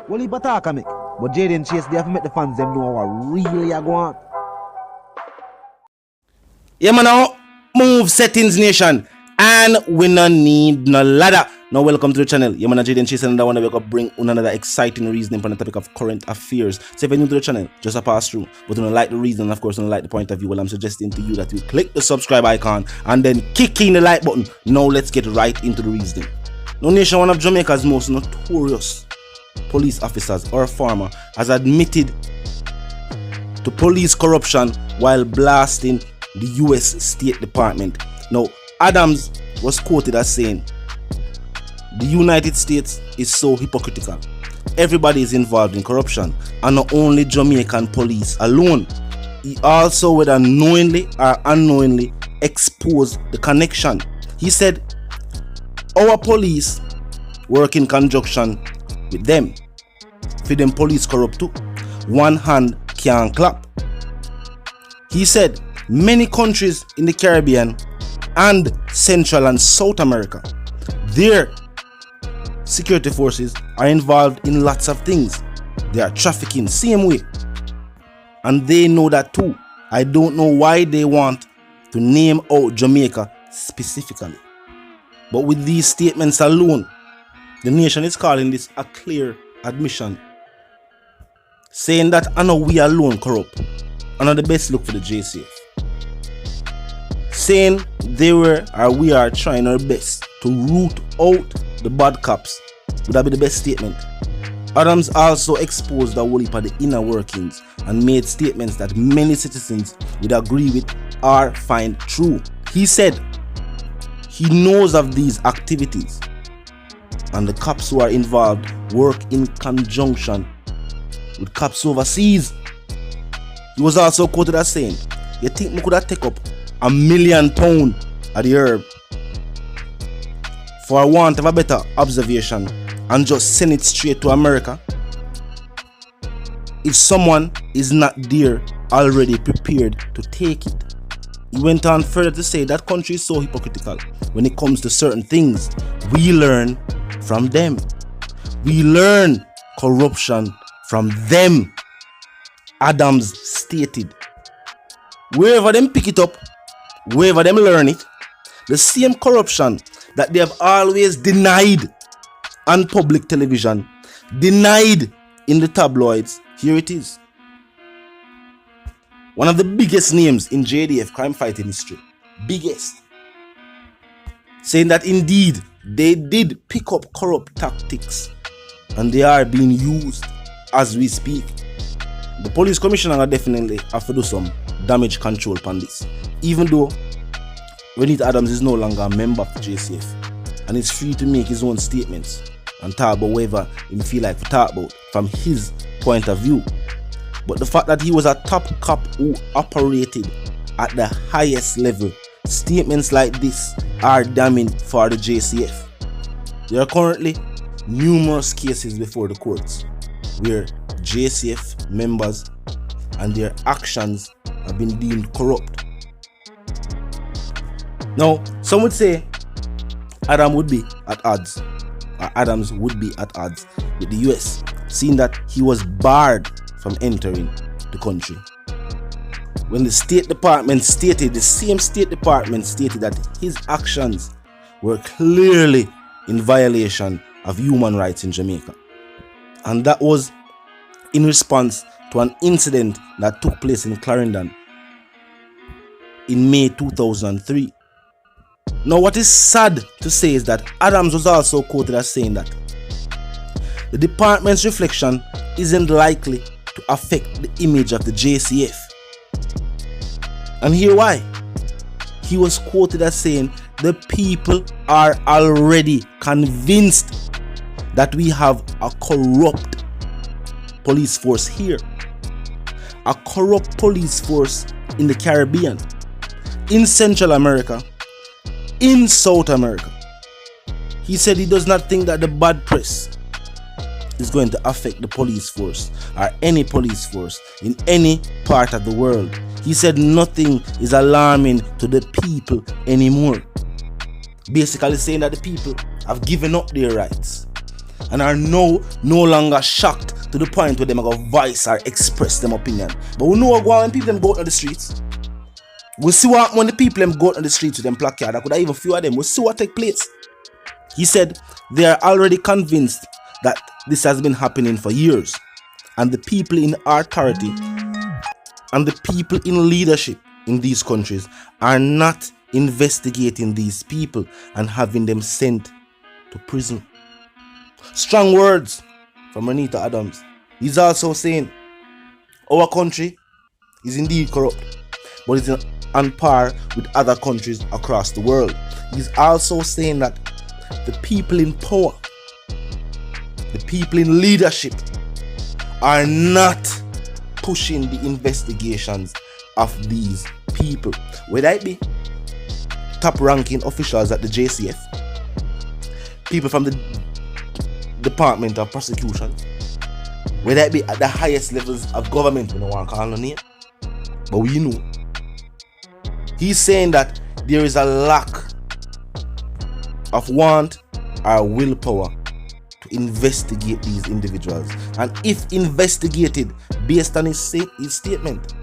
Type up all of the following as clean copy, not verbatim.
Well, he attack me. But Jaden Chase, they have to make the fans them know what really are going on. Yeah, man, now move settings nation. And we no need no ladder. Now welcome to the channel. Yeah, man, Jaden Chase, and I want to bring another exciting reasoning on the topic of current affairs. So if you're new to the channel, just a pass through. But you don't like the reason, and of course, you don't like the point of view. Well, I'm suggesting to you that you click the subscribe icon and then kick in the like button. Now let's get right into the reasoning. Now, nation, one of Jamaica's most notorious police officers or farmer has admitted to police corruption while blasting the US State Department. Now, Adams was quoted as saying, "The United States is so hypocritical. Everybody is involved in corruption, and not only Jamaican police alone." He also, whether knowingly or unknowingly, exposed the connection. He said, "Our police work in conjunction with them. For them police corrupt too. One hand can't clap." He said, "Many countries in the Caribbean and Central and South America, their security forces are involved in lots of things. They are trafficking same way. And they know that too. I don't know why they want to name out Jamaica specifically. But with these statements alone, the nation is calling this a clear admission, saying that I know we alone corrupt, and are the best look for the JCF. Saying they were or we are trying our best to root out the bad cops. Would that be the best statement?" Adams also exposed the whole heap of the inner workings and made statements that many citizens would agree with or find true. He said he knows of these activities and the cops who are involved work in conjunction with cops overseas. He was also quoted as saying, "You think we could have taken up £1 million at the herb for a want of a better observation and just send it straight to America if someone is not there already prepared to take it?" He went on further to say that country is so hypocritical when it comes to certain things. We learn from them. We learn corruption from them, Adams stated. Wherever them pick it up, wherever them learn it, the same corruption that they have always denied on public television, denied in the tabloids, here it is. One of the biggest names in JDF crime fighting history, biggest, saying that indeed they did pick up corrupt tactics and they are being used as we speak. The police commissioner definitely have to do some damage control on this, even though Reneto Adams is no longer a member of the JCF and is free to make his own statements and talk about whatever he feel like to talk about from his point of view. But the fact that he was a top cop who operated at the highest level, statements like this are damning for the JCF. There are currently numerous cases before the courts where JCF members and their actions have been deemed corrupt. Now, some would say Adams would be at odds with the US, seeing that he was barred from entering the country. When the State Department stated, the same State Department stated that his actions were clearly in violation of human rights in Jamaica. And that was in response to an incident that took place in Clarendon in May 2003. Now, what is sad to say is that Adams was also quoted as saying that the department's reflection isn't likely to affect the image of the JCF. And here why. He was quoted as saying the people are already convinced that we have a corrupt police force here, a corrupt police force in the Caribbean, in Central America, in South America. He said he does not think that the bad press is going to affect the police force or any police force in any part of the world. He said nothing is alarming to the people anymore. Basically saying that the people have given up their rights and are now no longer shocked to the point where they go voice or express them opinion. But we know what when people them go out on the streets. We see what when the people them go out on the streets with them placard. I could have even few of them. We see what take place. He said they are already convinced that this has been happening for years, and the people in authority and the people in leadership in these countries are not investigating these people and having them sent to prison. Strong words from Reneto Adams. He's also saying our country is indeed corrupt, but it's on par with other countries across the world. He's also saying that the people in power, the people in leadership are not pushing the investigations of these people. Whether it be top ranking officials at the JCF, people from the Department of Prosecution, whether it be at the highest levels of government, we don't want to call no name, but we know. He's saying that there is a lack of want or willpower to investigate these individuals, and if investigated based on his statement,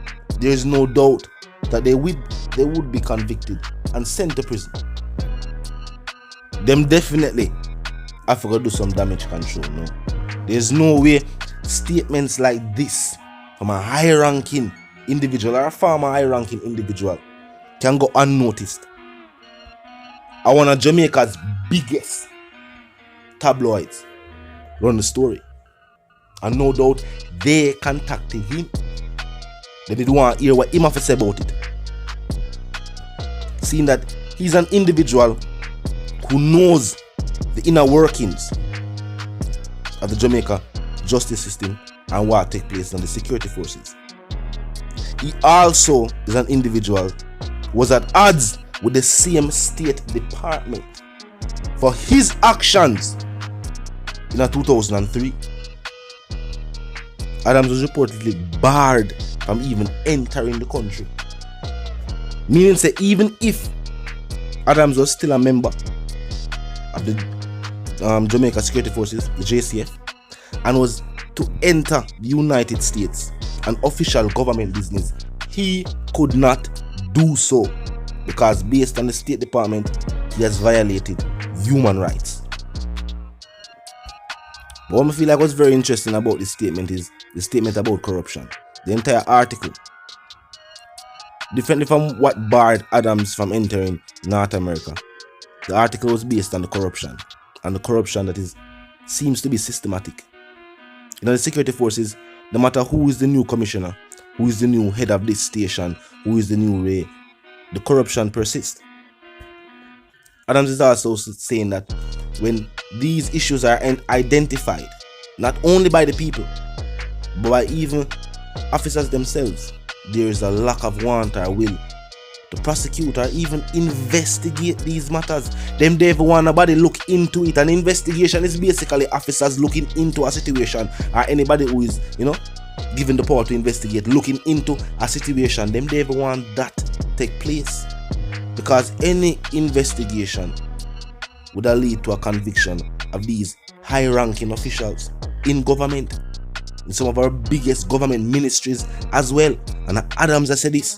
there is no doubt that they would be convicted and sent to prison. Them definitely have to do some damage control. No, there's no way statements like this from a high-ranking individual or a former high-ranking individual can go unnoticed. I want Jamaica's biggest tabloids run the story, and no doubt they contacted him. They didn't want to hear what him have to say about it, seeing that he's an individual who knows the inner workings of the Jamaica justice system and what takes place in the security forces. He also is an individual who was at odds with the same State Department for his actions in 2003. Adams was reportedly barred from even entering the country. Meaning say even if Adams was still a member of the Jamaica Security Forces, the JCF, and was to enter the United States, an official government business, he could not do so because based on the State Department, he has violated human rights. But what I feel like was very interesting about this statement is the statement about corruption. The entire article, differently from what barred Adams from entering North America, the article was based on the corruption, and the corruption that seems to be systematic. The security forces, no matter who is the new commissioner, who is the new head of this station, who is the new Ray, the corruption persists. Adams is also saying that when these issues are identified, not only by the people, but by even officers themselves, there is a lack of want or will to prosecute or even investigate these matters. They ever want nobody look into it. An investigation is basically officers looking into a situation, or anybody who is, given the power to investigate, looking into a situation. They ever want that to take place, because any investigation would lead to a conviction of these high-ranking officials in government, in some of our biggest government ministries as well. And Adams has said this.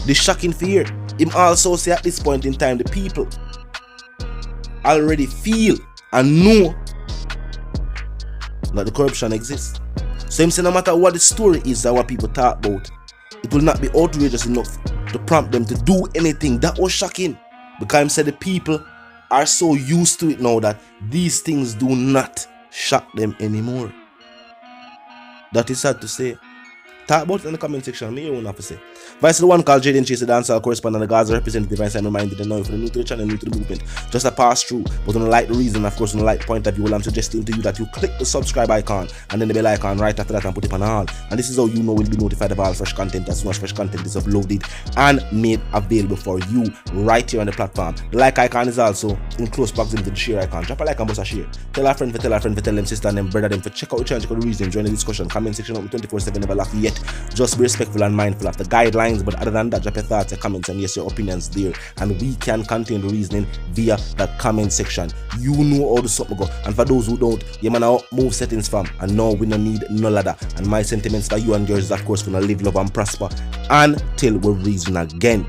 The shocking fear. Him also say at this point in time, the people already feel and know that the corruption exists. So him say no matter what the story is that what people talk about, it will not be outrageous enough to prompt them to do anything. That was shocking, because him said the people are so used to it now that these things do not shock them anymore. That is sad to say. Talk about it in the comment section. Me, you won't have to say. Vice the one called Jaden Chase, the dancehall correspondent, the Gaza representative, and I'm reminded now for the new to the channel, new to the movement. Just a pass through, but on the like the reason, of course, on the like point of view, I'm suggesting to you that you click the subscribe icon and then the bell icon right after that and put it on all. And this is how you know we'll be notified of all fresh content as soon as fresh content is uploaded and made available for you right here on the platform. The like icon is also in close proximity to the share icon. Drop a like and bust a share. Tell a friend for tell them sister and them brother them for check out the channel, check out the reason, join the discussion. Comment section up 24/7, never lack yet. it. Just be respectful and mindful of the guidelines, but other than that, drop your thoughts, your comments, and yes, your opinions there, and we can continue the reasoning via the comment section. You know how the something go, and for those who don't, you man now move settings fam, and now we don't need no ladder. And my sentiments for you and yours is of course gonna live, love, and prosper until we reason again.